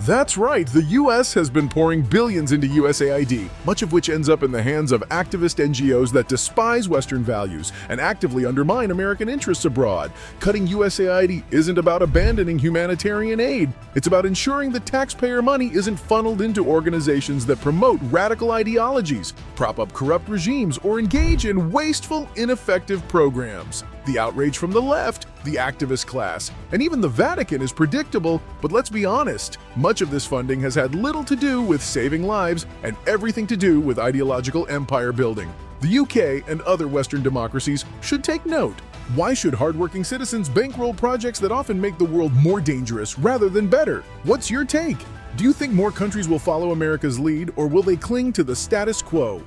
That's right, the US has been pouring billions into USAID, much of which ends up in the hands of activist NGOs that despise Western values and actively undermine American interests abroad. Cutting USAID isn't about abandoning humanitarian aid, it's about ensuring that taxpayer money isn't funneled into organizations that promote radical ideologies, prop up corrupt regimes, or engage in wasteful, ineffective programs. The outrage from the left, the activist class, and even the Vatican is predictable, but let's be honest, much of this funding has had little to do with saving lives and everything to do with ideological empire building. The UK and other Western democracies should take note. Why should hardworking citizens bankroll projects that often make the world more dangerous rather than better? What's your take? Do you think more countries will follow America's lead, or will they cling to the status quo?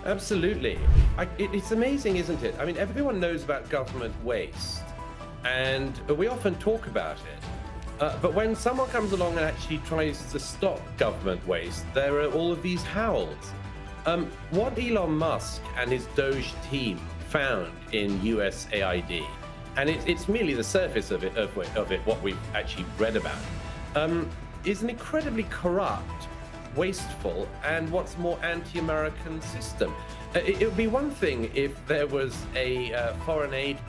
Absolutely. It's amazing, isn't it? I mean, everyone knows about government waste, and we often talk about it. But when someone comes along and actually tries to stop government waste, there are all of these howls. What Elon Musk and his Doge team found in USAID, and it's merely the surface of it, what we've actually read about, is an incredibly corrupt, wasteful, and what's more, anti-American system. It would be one thing if there was a foreign aid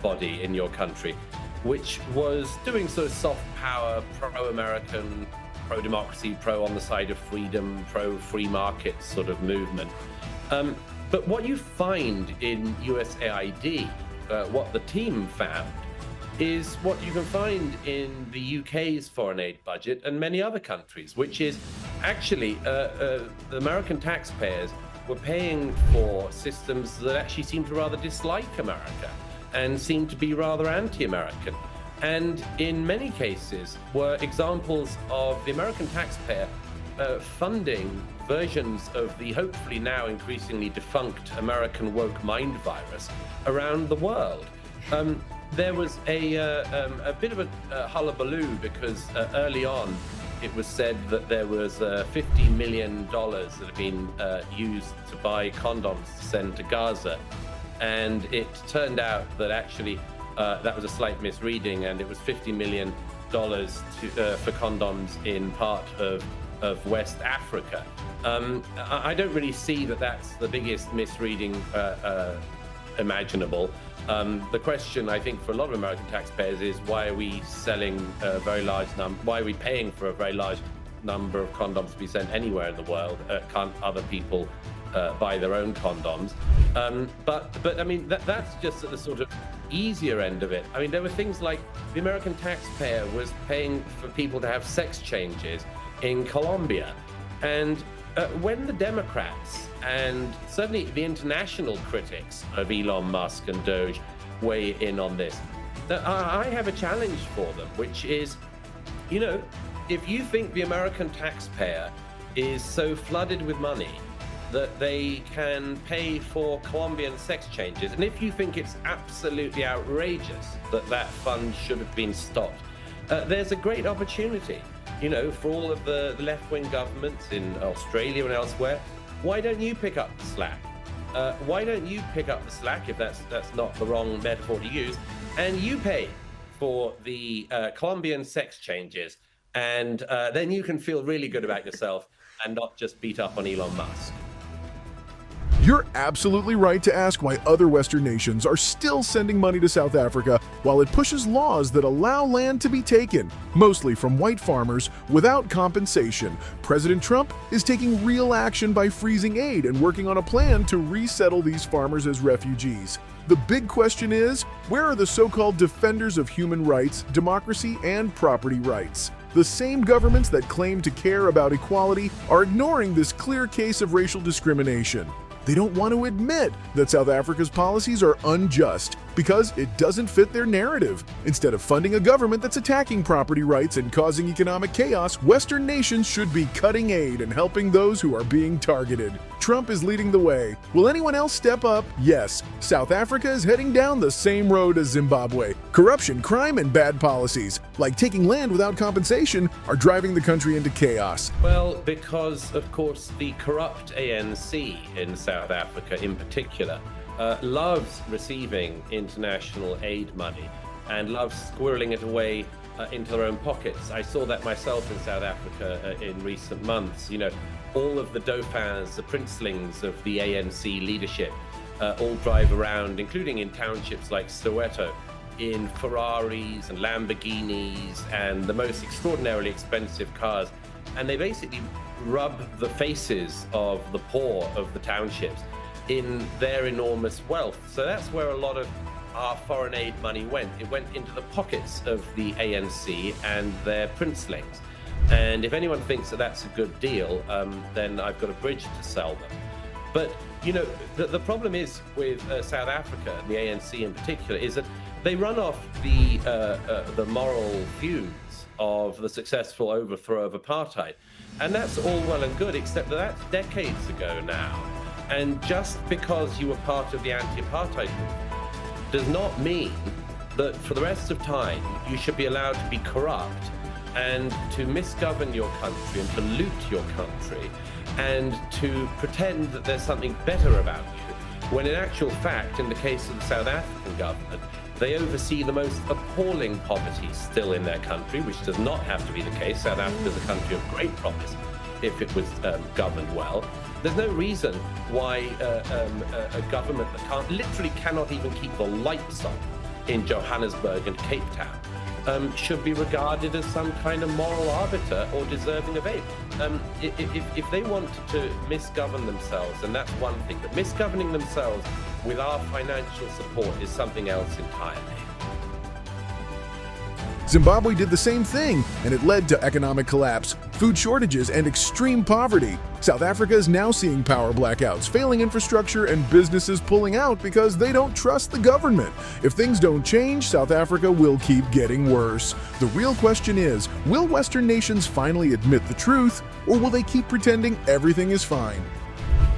body in your country which was doing sort of soft power, pro-American, pro-democracy, pro on the side of freedom, pro-free market sort of movement. But what you find in USAID, what the team found, is what you can find in the UK's foreign aid budget and many other countries, which is actually the American taxpayers were paying for systems that actually seem to rather dislike America and seem to be rather anti-American. And in many cases were examples of the American taxpayer funding versions of the hopefully now increasingly defunct American woke mind virus around the world. There was a bit of a hullabaloo because early on it was said that there was $50 million that had been used to buy condoms to send to Gaza. And it turned out that actually that was a slight misreading, and it was $50 million for condoms in part of West Africa. I don't really see that that's the biggest misreading imaginable. The question, I think, for a lot of American taxpayers is why are we selling a very large number? Why are we paying for a very large number of condoms to be sent anywhere in the world? Can't other people buy their own condoms? But I mean, that's just at the sort of easier end of it. I mean, there were things like the American taxpayer was paying for people to have sex changes in Colombia, and when the Democrats and certainly the international critics of Elon Musk and Doge weigh in on this, I have a challenge for them, which is, you know, if you think the American taxpayer is so flooded with money that they can pay for Colombian sex changes, and if you think it's absolutely outrageous that that fund should have been stopped, there's a great opportunity, you know, for all of the left-wing governments in Australia and elsewhere. Why don't you pick up the slack? Why don't you pick up the slack, if that's not the wrong metaphor to use, and you pay for the Colombian sex changes, and then you can feel really good about yourself and not just beat up on Elon Musk. You're absolutely right to ask why other Western nations are still sending money to South Africa while it pushes laws that allow land to be taken, mostly from white farmers, without compensation. President Trump is taking real action by freezing aid and working on a plan to resettle these farmers as refugees. The big question is, where are the so-called defenders of human rights, democracy, and property rights? The same governments that claim to care about equality are ignoring this clear case of racial discrimination. They don't want to admit that South Africa's policies are unjust because it doesn't fit their narrative. Instead of funding a government that's attacking property rights and causing economic chaos, Western nations should be cutting aid and helping those who are being targeted. Trump is leading the way. Will anyone else step up? Yes. South Africa is heading down the same road as Zimbabwe. Corruption, crime, and bad policies, like taking land without compensation, are driving the country into chaos. Well, because, of course, the corrupt ANC in South Africa in particular loves receiving international aid money and loves squirreling it away into their own pockets. I saw that myself in South Africa in recent months. You know, all of the dauphins, the princelings of the ANC leadership, all drive around, including in townships like Soweto, in Ferraris and Lamborghinis and the most extraordinarily expensive cars. And they basically rub the faces of the poor of the townships in their enormous wealth. So that's where a lot of our foreign aid money went. It went into the pockets of the ANC and their princelings. And if anyone thinks that that's a good deal, then I've got a bridge to sell them. But, you know, the problem is with South Africa, and the ANC in particular, is that they run off the moral feuds of the successful overthrow of apartheid. And that's all well and good, except that that's decades ago now. And just because you were part of the anti-apartheid movement does not mean that for the rest of time you should be allowed to be corrupt and to misgovern your country and to loot your country and to pretend that there's something better about you, when in actual fact, in the case of the South African government, they oversee the most appalling poverty still in their country, which does not have to be the case. South Africa is a country of great promise if it was governed well. There's no reason why a government that literally cannot even keep the lights on in Johannesburg and Cape Town should be regarded as some kind of moral arbiter or deserving of aid. If they want to misgovern themselves, then that's one thing. But misgoverning themselves with our financial support is something else entirely. Zimbabwe did the same thing, and it led to economic collapse, food shortages, and extreme poverty. South Africa is now seeing power blackouts, failing infrastructure, and businesses pulling out because they don't trust the government. If things don't change, South Africa will keep getting worse. The real question is, will Western nations finally admit the truth, or will they keep pretending everything is fine?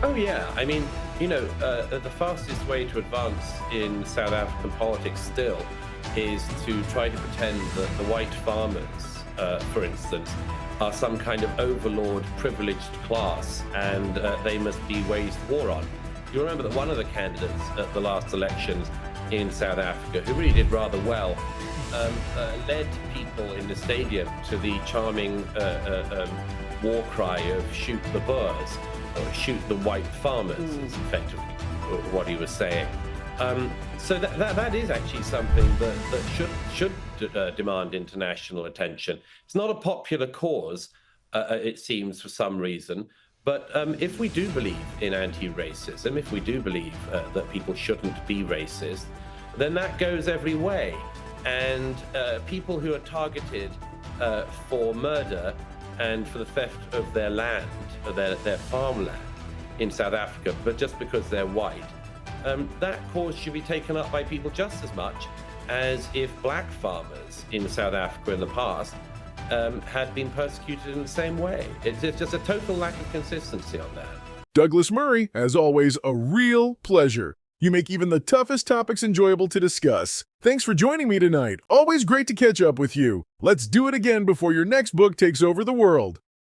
Oh yeah, I mean, you know, the fastest way to advance in South African politics still is to try to pretend that the white farmers, for instance, are some kind of overlord privileged class and they must be waged war on. You remember that one of the candidates at the last elections in South Africa, who really did rather well, led people in the stadium to the charming war cry of shoot the Boers, or shoot the white farmers, is effectively what he was saying. So that is actually something that should demand international attention. It's not a popular cause, it seems, for some reason. But if we do believe in anti-racism, if we do believe that people shouldn't be racist, then that goes every way. And people who are targeted for murder and for the theft of their land, or their farmland in South Africa, but just because they're white, that cause should be taken up by people just as much as if black farmers in South Africa in the past had been persecuted in the same way. It's just a total lack of consistency on that. Douglas Murray, as always, a real pleasure. You make even the toughest topics enjoyable to discuss. Thanks for joining me tonight. Always great to catch up with you. Let's do it again before your next book takes over the world.